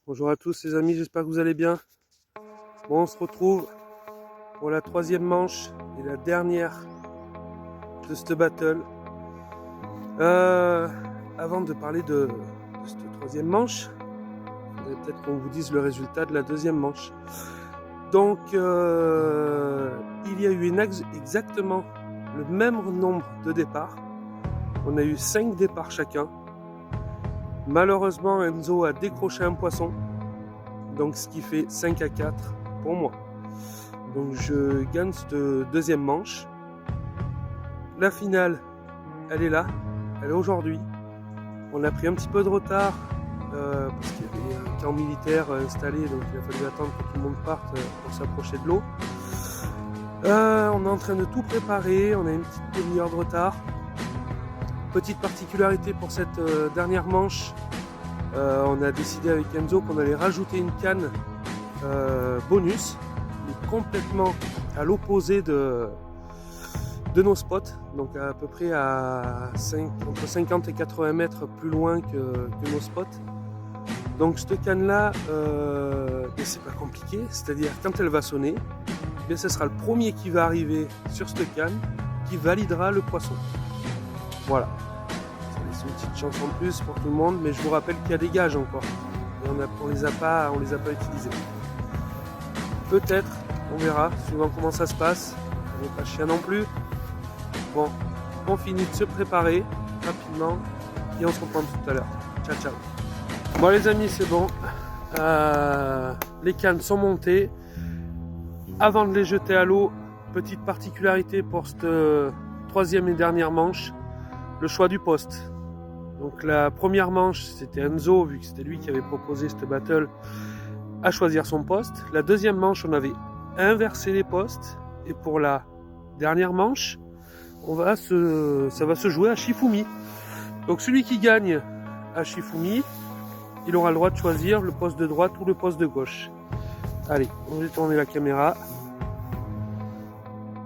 Bonjour à tous les amis, j'espère que vous allez bien. Bon, on se retrouve pour la troisième manche et la dernière de ce battle. Avant de parler de cette troisième manche, il faudrait peut-être qu'on vous dise le résultat de la deuxième manche. Donc, il y a eu exactement le même nombre de départs. On a eu 5 départs chacun. Malheureusement, Enzo a décroché un poisson. Donc ce qui fait 5 à 4 pour moi. Donc je gagne cette deuxième manche. La finale, elle est là, elle est aujourd'hui. On a pris un petit peu de retard parce qu'il y avait un camp militaire installé, donc il a fallu attendre que tout le monde parte pour s'approcher de l'eau. On est en train de tout préparer, on a une petite demi-heure de retard. Petite particularité pour cette dernière manche, on a décidé avec Enzo qu'on allait rajouter une canne bonus, mais complètement à l'opposé de nos spots, donc à peu près entre 50 et 80 mètres plus loin que nos spots. Donc cette canne là, c'est pas compliqué, c'est-à-dire quand elle va sonner, bien, ce sera le premier qui va arriver sur cette canne qui validera le poisson. Voilà. C'est une petite chance en plus pour tout le monde, mais je vous rappelle qu'il y a des gages encore. Et on les a pas utilisés. Peut-être, on verra, suivant comment ça se passe. On n'est pas chien non plus. Bon, on finit de se préparer rapidement et on se reprend tout à l'heure. Ciao, ciao. Bon les amis, c'est bon. Les cannes sont montées. Avant de les jeter à l'eau, petite particularité pour cette troisième et dernière manche, le choix du poste. Donc la première manche, c'était Enzo, vu que c'était lui qui avait proposé cette battle, à choisir son poste. La deuxième manche, on avait inversé les postes. Et pour la dernière manche, ça va se jouer à Shifumi. Donc celui qui gagne à Shifumi, il aura le droit de choisir le poste de droite ou le poste de gauche. Allez, on va tourner la caméra.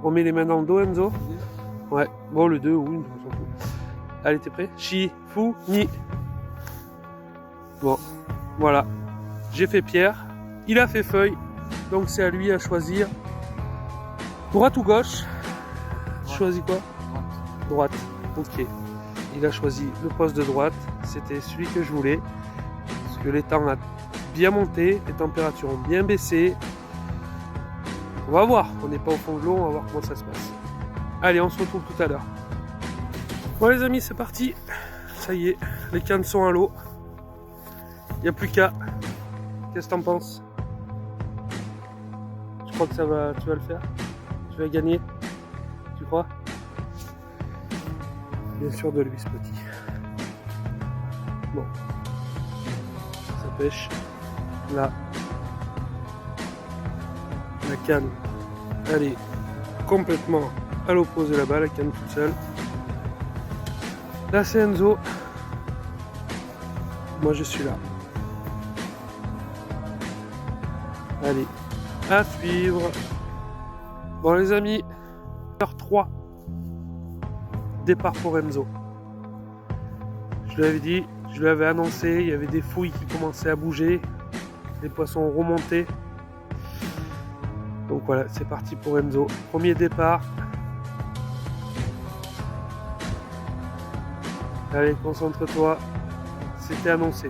On met les mains dans le dos, Enzo. Ouais, bon le 2, oui, on s'en fout. Allez, t'es prêt? Shifumi. Bon, voilà. J'ai fait pierre. Il a fait feuille. Donc c'est à lui à choisir. Droite ou gauche? Tu choisis quoi? Droite. Ok. Il a choisi le poste de droite. C'était celui que je voulais. Parce que les temps ont bien monté. Les températures ont bien baissé. On va voir. On n'est pas au fond de l'eau. On va voir comment ça se passe. Allez, on se retrouve tout à l'heure. Bon les amis, c'est parti. Ça y est, les cannes sont à l'eau. Il n'y a plus qu'à. Qu'est-ce que t'en penses? Tu crois que tu vas le faire? Tu vas gagner? Tu crois? Bien sûr de lui ce petit. Bon. Ça pêche. Là. La canne, elle est complètement à l'opposé là-bas, la canne toute seule. Là c'est Enzo. Moi je suis là. Allez, à suivre. Bon les amis, heure 3. Départ pour Enzo. Je l'avais dit, je l'avais annoncé, il y avait des fouilles qui commençaient à bouger. Les poissons ont remonté. Donc voilà, c'est parti pour Enzo. Premier départ. Allez, concentre-toi. C'était annoncé.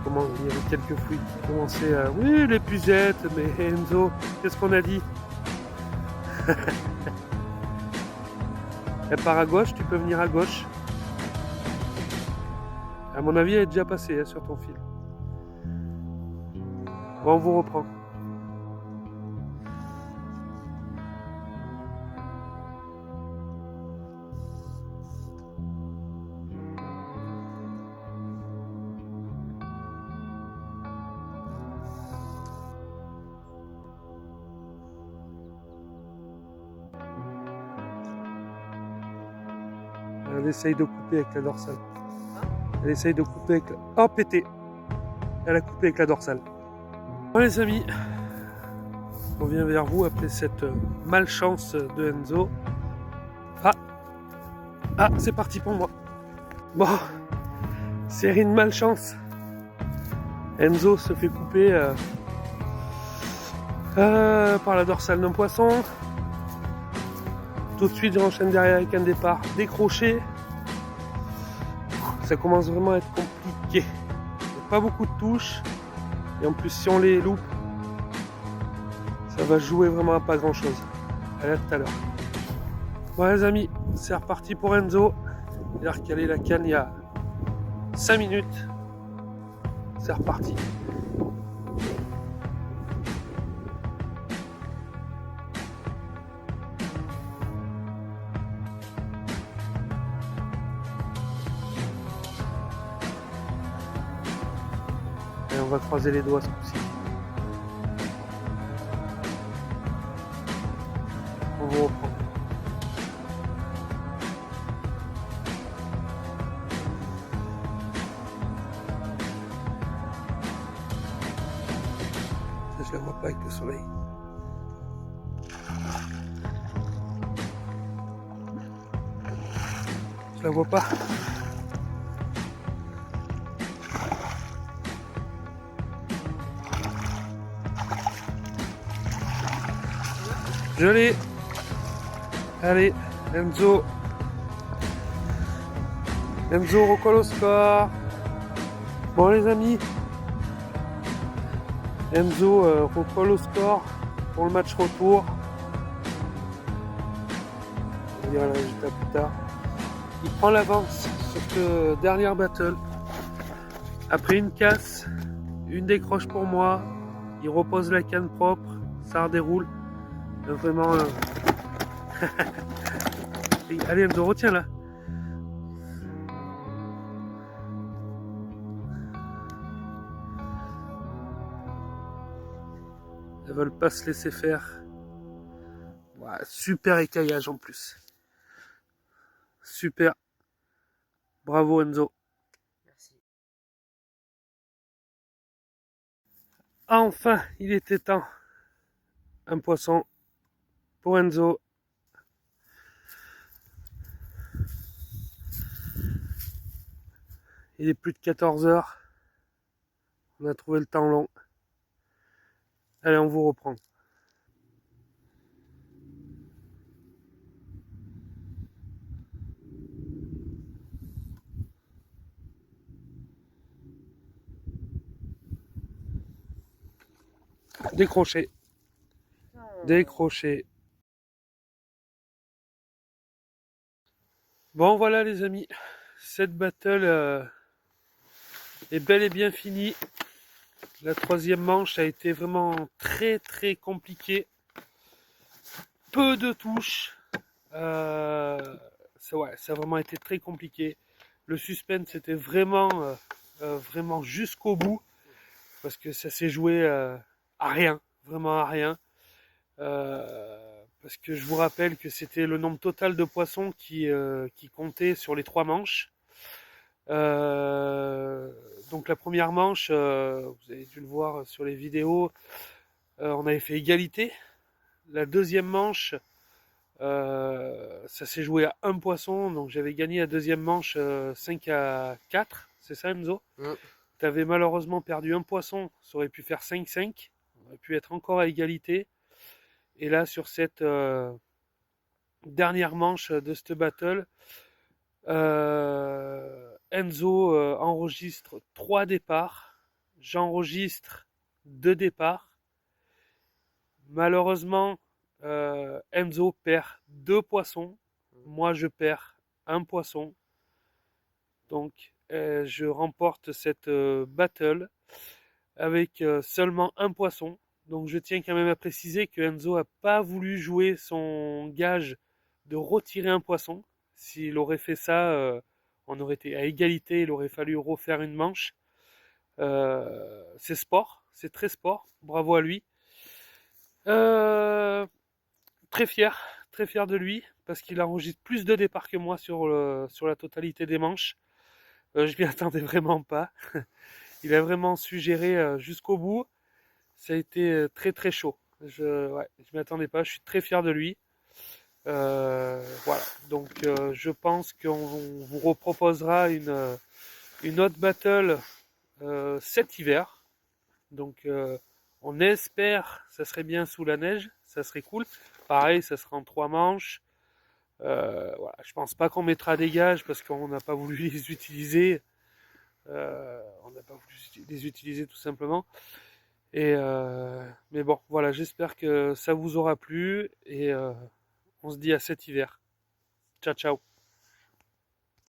Comment il y avait quelques fouilles qui commençaient à... Oui, les puzettes, mais Enzo, qu'est-ce qu'on a dit? Elle part à gauche, tu peux venir à gauche. À mon avis, elle est déjà passée sur ton fil. Bon, on vous reprend. Elle essaye de couper avec la dorsale. Elle essaye de couper avec la... Oh, pété! Elle a coupé avec la dorsale. Bon les amis, on revient vers vous après cette malchance de Enzo. Ah, c'est parti pour moi. Bon, série de malchance. Enzo se fait couper par la dorsale d'un poisson. Tout de suite j'enchaîne derrière avec un départ décroché. Ça commence vraiment à être compliqué. Il n'y a pas beaucoup de touches. Et en plus si on les loupe, ça va jouer vraiment à pas grand chose. Allez, à tout à l'heure. Bon les amis, c'est reparti pour Enzo. Il a recalé la canne il y a 5 minutes. C'est reparti. Et on va croiser les doigts ce coup-ci. On va reprendre. Je la vois pas avec le soleil. Je la vois pas. Je l'ai. Allez, Enzo. Enzo recolle au score. Bon les amis. Enzo recolle au score pour le match retour. On verra le résultat plus tard. Il prend l'avance sur cette dernière battle. Après une casse, une décroche pour moi. Il repose la canne propre, ça redéroule. Vraiment. Allez Enzo, retiens là. Elles veulent pas se laisser faire. Ouais, super écaillage en plus. Super. Bravo Enzo. Merci. Enfin, il était temps. Un poisson pour Enzo. Il est plus de 14 heures. On a trouvé le temps long. Allez, on vous reprend. Décroché. Décroché. Bon, voilà les amis. Cette battle est bel et bien finie. La troisième manche a été vraiment très compliquée. Peu de touches. Ça a vraiment été très compliqué. Le suspense était vraiment jusqu'au bout. Parce que ça s'est joué à rien. Vraiment à rien. Parce que je vous rappelle que c'était le nombre total de poissons qui comptait sur les 3 manches. Donc la première manche, vous avez dû le voir sur les vidéos, on avait fait égalité. La deuxième manche, ça s'est joué à 1 poisson, donc j'avais gagné la deuxième manche 5-4, c'est ça Enzo? Tu avais malheureusement perdu 1 poisson, ça aurait pu faire 5-5, on aurait pu être encore à égalité. Et là sur cette dernière manche de cette battle, Enzo enregistre 3 départs, j'enregistre 2 départs. Malheureusement, Enzo perd 2 poissons, moi je perds 1 poisson. Donc je remporte cette battle avec seulement 1 poisson. Donc je tiens quand même à préciser que Enzo n'a pas voulu jouer son gage de retirer un poisson. S'il aurait fait ça, on aurait été à égalité, il aurait fallu refaire une manche. C'est sport, c'est très sport, bravo à lui. Très fier de lui, parce qu'il enregistre plus de départs que moi sur la totalité des manches. Je m'y attendais vraiment pas. Il a vraiment su gérer jusqu'au bout. Ça a été très chaud. Je m'y attendais pas, je suis très fier de lui. Voilà, donc je pense qu'on vous reproposera une autre battle cet hiver. Donc on espère, ça serait bien sous la neige, ça serait cool. Pareil, ça sera en 3 manches. Voilà, je pense pas qu'on mettra des gages parce qu'on n'a pas voulu les utiliser. On n'a pas voulu les utiliser tout simplement. Mais bon, voilà, j'espère que ça vous aura plu et on se dit à cet hiver. Ciao, ciao.